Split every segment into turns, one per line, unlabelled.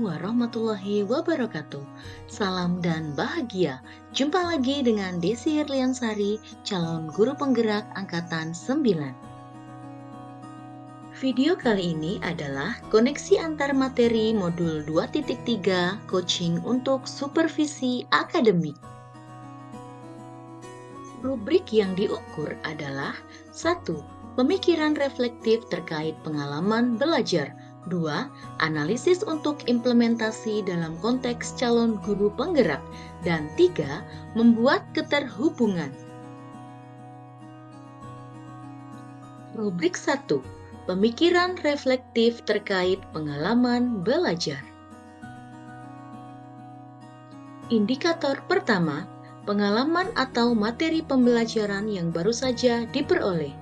warahmatullahi wabarakatuh. Salam dan bahagia. Jumpa lagi dengan Desi Herliansari, calon guru penggerak angkatan 9. Video kali ini adalah koneksi antar materi modul 2.3 coaching untuk supervisi akademik. Rubrik yang diukur adalah 1. Pemikiran reflektif terkait pengalaman belajar. 2. Analisis untuk implementasi dalam konteks calon guru penggerak. Dan 3. Membuat keterhubungan. Rubrik 1. Pemikiran reflektif terkait pengalaman belajar. Indikator pertama, pengalaman atau materi pembelajaran yang baru saja diperoleh,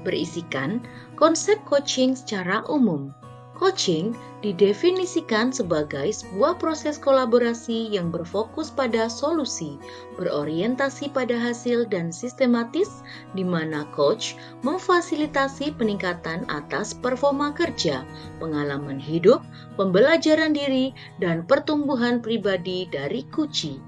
berisikan konsep coaching secara umum. Coaching didefinisikan sebagai sebuah proses kolaborasi yang berfokus pada solusi, berorientasi pada hasil dan sistematis, di mana coach memfasilitasi peningkatan atas performa kerja, pengalaman hidup, pembelajaran diri, dan pertumbuhan pribadi dari coachee.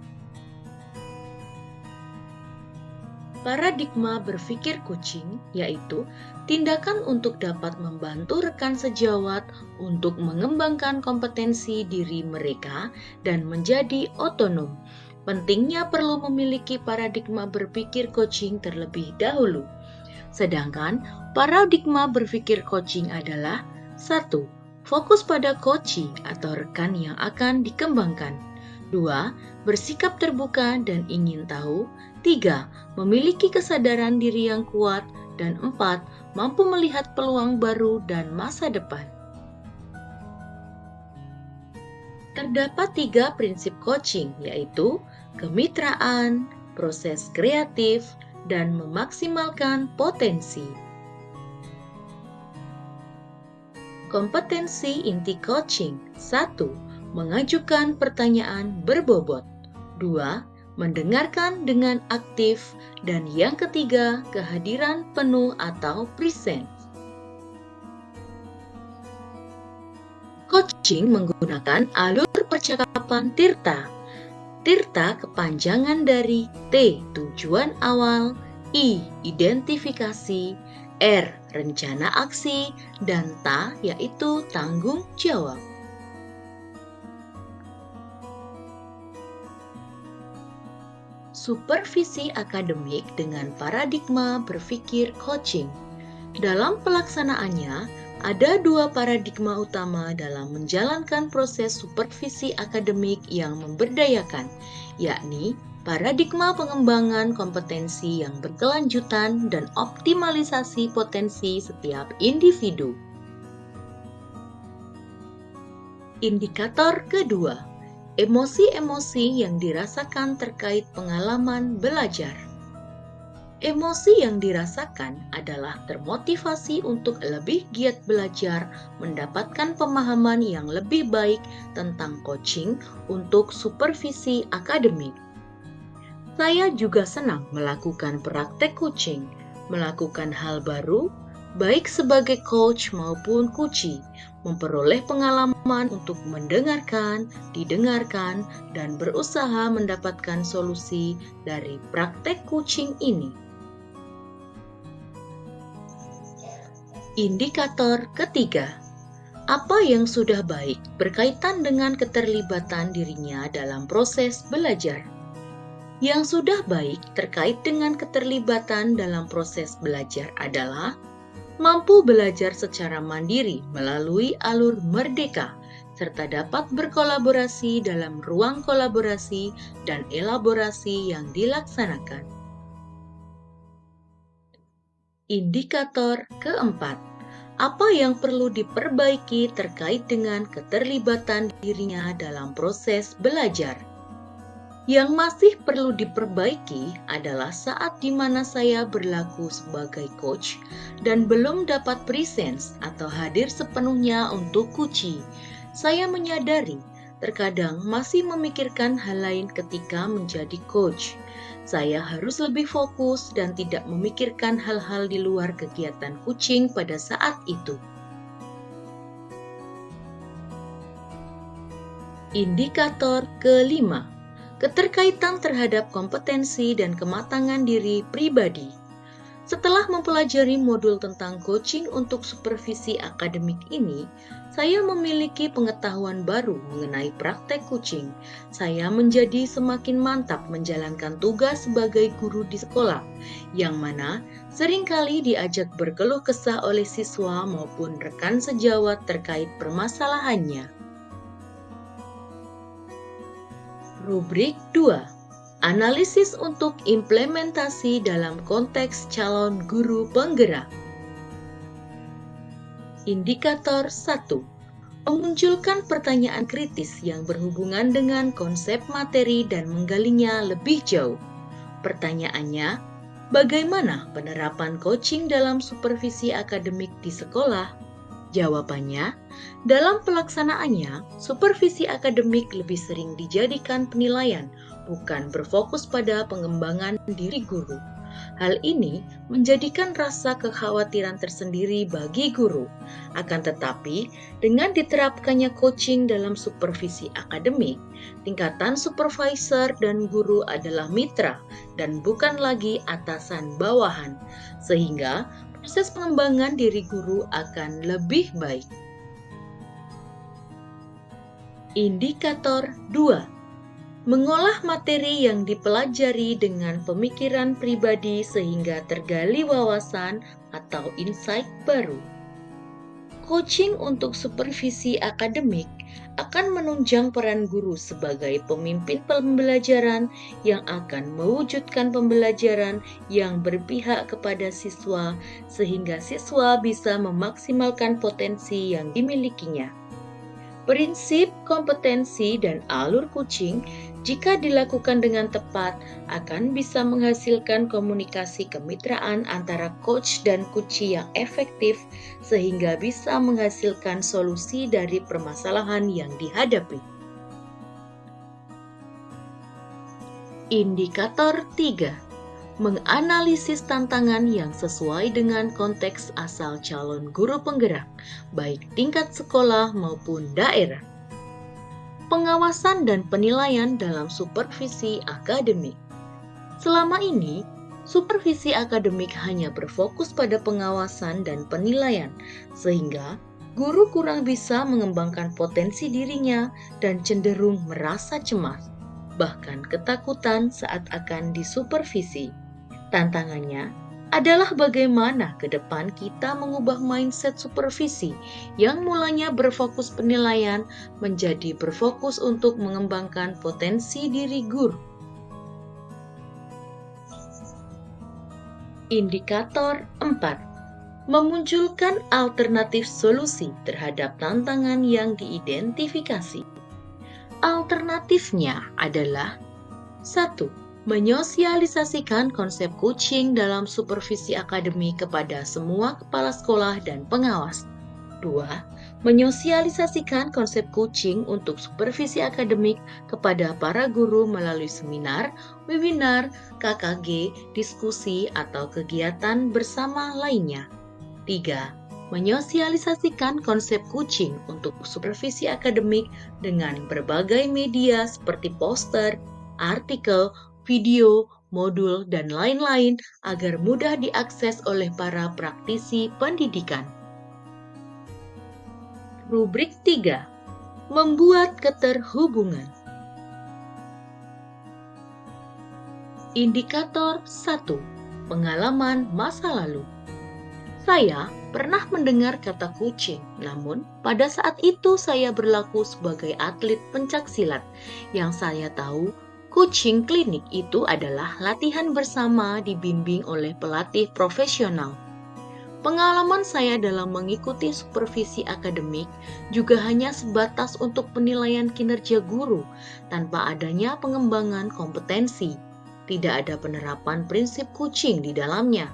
Paradigma berpikir coaching yaitu tindakan untuk dapat membantu rekan sejawat untuk mengembangkan kompetensi diri mereka dan menjadi otonom. Pentingnya perlu memiliki paradigma berpikir coaching terlebih dahulu. Sedangkan paradigma berpikir coaching adalah 1. Fokus pada coachee atau rekan yang akan dikembangkan. 2. Bersikap terbuka dan ingin tahu. 3. Memiliki kesadaran diri yang kuat. Dan 4. Mampu melihat peluang baru dan masa depan. Terdapat 3 prinsip coaching, yaitu kemitraan, proses kreatif, dan memaksimalkan potensi. Kompetensi inti coaching. 1. Mengajukan pertanyaan berbobot. 2. Mendengarkan dengan aktif. Dan yang ketiga, kehadiran penuh atau present. Coaching menggunakan alur percakapan Tirta. Tirta kepanjangan dari T. Tujuan awal, I. Identifikasi, R. Rencana aksi, dan TA yaitu tanggung jawab. Supervisi akademik dengan paradigma berpikir coaching. Dalam pelaksanaannya, ada 2 paradigma utama dalam menjalankan proses supervisi akademik yang memberdayakan, yakni paradigma pengembangan kompetensi yang berkelanjutan dan optimalisasi potensi setiap individu. Indikator kedua, emosi-emosi yang dirasakan terkait pengalaman belajar. Emosi yang dirasakan adalah termotivasi untuk lebih giat belajar, mendapatkan pemahaman yang lebih baik tentang coaching untuk supervisi akademik. Saya juga senang melakukan praktek coaching, melakukan hal baru, baik sebagai coach maupun coachee, memperoleh pengalaman untuk mendengarkan, didengarkan, dan berusaha mendapatkan solusi dari praktek coaching ini. Indikator ketiga, apa yang sudah baik berkaitan dengan keterlibatan dirinya dalam proses belajar. Yang sudah baik terkait dengan keterlibatan dalam proses belajar adalah mampu belajar secara mandiri melalui alur merdeka, serta dapat berkolaborasi dalam ruang kolaborasi dan elaborasi yang dilaksanakan. Indikator keempat, apa yang perlu diperbaiki terkait dengan keterlibatan dirinya dalam proses belajar? Yang masih perlu diperbaiki adalah saat di mana saya berlaku sebagai coach dan belum dapat presence atau hadir sepenuhnya untuk coachee. Saya menyadari terkadang masih memikirkan hal lain ketika menjadi coach. Saya harus lebih fokus dan tidak memikirkan hal-hal di luar kegiatan coaching pada saat itu. Indikator kelima, keterkaitan terhadap kompetensi dan kematangan diri pribadi. Setelah mempelajari modul tentang coaching untuk supervisi akademik ini, saya memiliki pengetahuan baru mengenai praktek coaching. Saya menjadi semakin mantap menjalankan tugas sebagai guru di sekolah, yang mana seringkali diajak berkeluh kesah oleh siswa maupun rekan sejawat terkait permasalahannya. Rubrik 2. Analisis untuk implementasi dalam konteks calon guru penggerak. Indikator 1. Memunculkan pertanyaan kritis yang berhubungan dengan konsep materi dan menggalinya lebih jauh. Pertanyaannya, bagaimana penerapan coaching dalam supervisi akademik di sekolah? Jawabannya, dalam pelaksanaannya, supervisi akademik lebih sering dijadikan penilaian, bukan berfokus pada pengembangan diri guru. Hal ini menjadikan rasa kekhawatiran tersendiri bagi guru. Akan tetapi, dengan diterapkannya coaching dalam supervisi akademik, tingkatan supervisor dan guru adalah mitra dan bukan lagi atasan bawahan, sehingga proses pengembangan diri guru akan lebih baik. Indikator 2. Mengolah materi yang dipelajari dengan pemikiran pribadi sehingga tergali wawasan atau insight baru. Coaching untuk supervisi akademik akan menunjang peran guru sebagai pemimpin pembelajaran yang akan mewujudkan pembelajaran yang berpihak kepada siswa sehingga siswa bisa memaksimalkan potensi yang dimilikinya. Prinsip, kompetensi, dan alur coaching jika dilakukan dengan tepat akan bisa menghasilkan komunikasi kemitraan antara coach dan coachee yang efektif sehingga bisa menghasilkan solusi dari permasalahan yang dihadapi. Indikator 3. Menganalisis tantangan yang sesuai dengan konteks asal calon guru penggerak, baik tingkat sekolah maupun daerah. Pengawasan dan penilaian dalam supervisi akademik. Selama ini, supervisi akademik hanya berfokus pada pengawasan dan penilaian, sehingga guru kurang bisa mengembangkan potensi dirinya dan cenderung merasa cemas, bahkan ketakutan saat akan disupervisi. Tantangannya adalah bagaimana ke depan kita mengubah mindset supervisi yang mulanya berfokus penilaian menjadi berfokus untuk mengembangkan potensi diri guru. Indikator 4. Memunculkan alternatif solusi terhadap tantangan yang diidentifikasi. Alternatifnya adalah 1. Menyosialisasikan konsep coaching dalam supervisi akademik kepada semua kepala sekolah dan pengawas. 2. Menyosialisasikan konsep coaching untuk supervisi akademik kepada para guru melalui seminar, webinar, KKG, diskusi, atau kegiatan bersama lainnya. 3. Menyosialisasikan konsep coaching untuk supervisi akademik dengan berbagai media seperti poster, artikel, video, modul, dan lain-lain agar mudah diakses oleh para praktisi pendidikan. Rubrik 3. Membuat keterhubungan. Indikator 1. Pengalaman masa lalu. Saya pernah mendengar kata coaching, namun pada saat itu saya berlaku sebagai atlet pencaksilat. Yang saya tahu, coaching klinik itu adalah latihan bersama dibimbing oleh pelatih profesional. Pengalaman saya dalam mengikuti supervisi akademik juga hanya sebatas untuk penilaian kinerja guru tanpa adanya pengembangan kompetensi. Tidak ada penerapan prinsip coaching di dalamnya.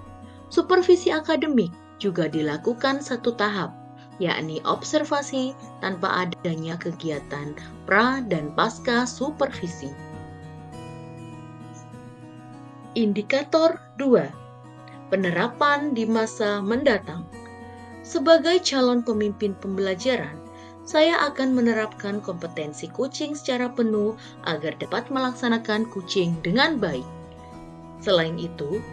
Supervisi akademik juga dilakukan satu tahap, yakni observasi tanpa adanya kegiatan pra dan pasca supervisi. Indikator 2. Penerapan di masa mendatang. Sebagai calon pemimpin pembelajaran, saya akan menerapkan kompetensi kucing secara penuh agar dapat melaksanakan kucing dengan baik. Selain itu,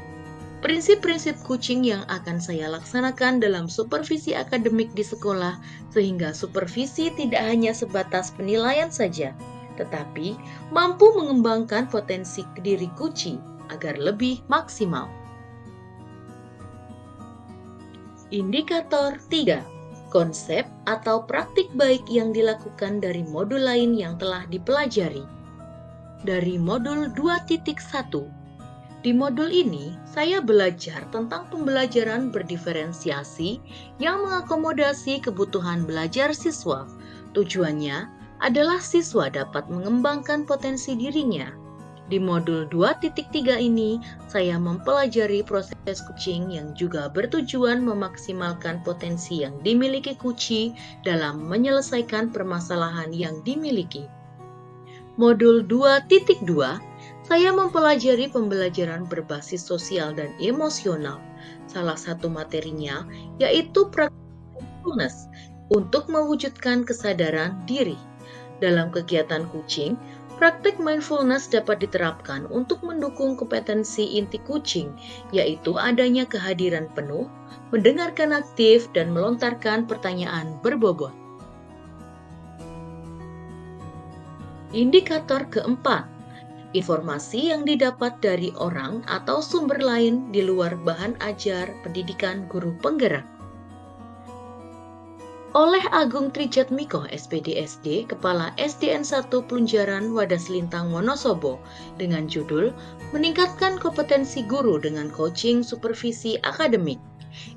prinsip-prinsip kucing yang akan saya laksanakan dalam supervisi akademik di sekolah, sehingga supervisi tidak hanya sebatas penilaian saja, tetapi mampu mengembangkan potensi diri kucing agar lebih maksimal. Indikator 3. Konsep atau praktik baik yang dilakukan dari modul lain yang telah dipelajari. Dari modul 2.1. Di modul ini, saya belajar tentang pembelajaran berdiferensiasi yang mengakomodasi kebutuhan belajar siswa. Tujuannya adalah siswa dapat mengembangkan potensi dirinya. Di modul 2.3 ini, saya mempelajari proses kucing yang juga bertujuan memaksimalkan potensi yang dimiliki kucing dalam menyelesaikan permasalahan yang dimiliki. Modul 2.2, saya mempelajari pembelajaran berbasis sosial dan emosional. Salah satu materinya yaitu praktik mindfulness untuk mewujudkan kesadaran diri. Dalam kegiatan kucing, praktik mindfulness dapat diterapkan untuk mendukung kompetensi inti kucing, yaitu adanya kehadiran penuh, mendengarkan aktif, dan melontarkan pertanyaan berbobot. Indikator keempat, informasi yang didapat dari orang atau sumber lain di luar bahan ajar pendidikan guru penggerak. Oleh Agung Trijatmiko, SPD, Kepala SDN 1 Plunjaran Wadas Lintang Wonosobo, dengan judul Meningkatkan Kompetensi Guru dengan Coaching Supervisi Akademik.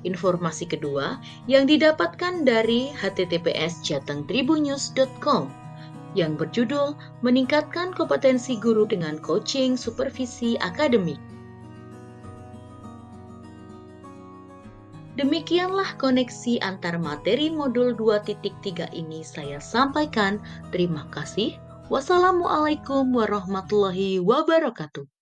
Informasi kedua yang didapatkan dari https://jatengtribunnews.com yang berjudul Meningkatkan Kompetensi Guru dengan Coaching Supervisi Akademik. Demikianlah koneksi antar materi modul 2.3 ini saya sampaikan. Terima kasih. Wassalamualaikum warahmatullahi wabarakatuh.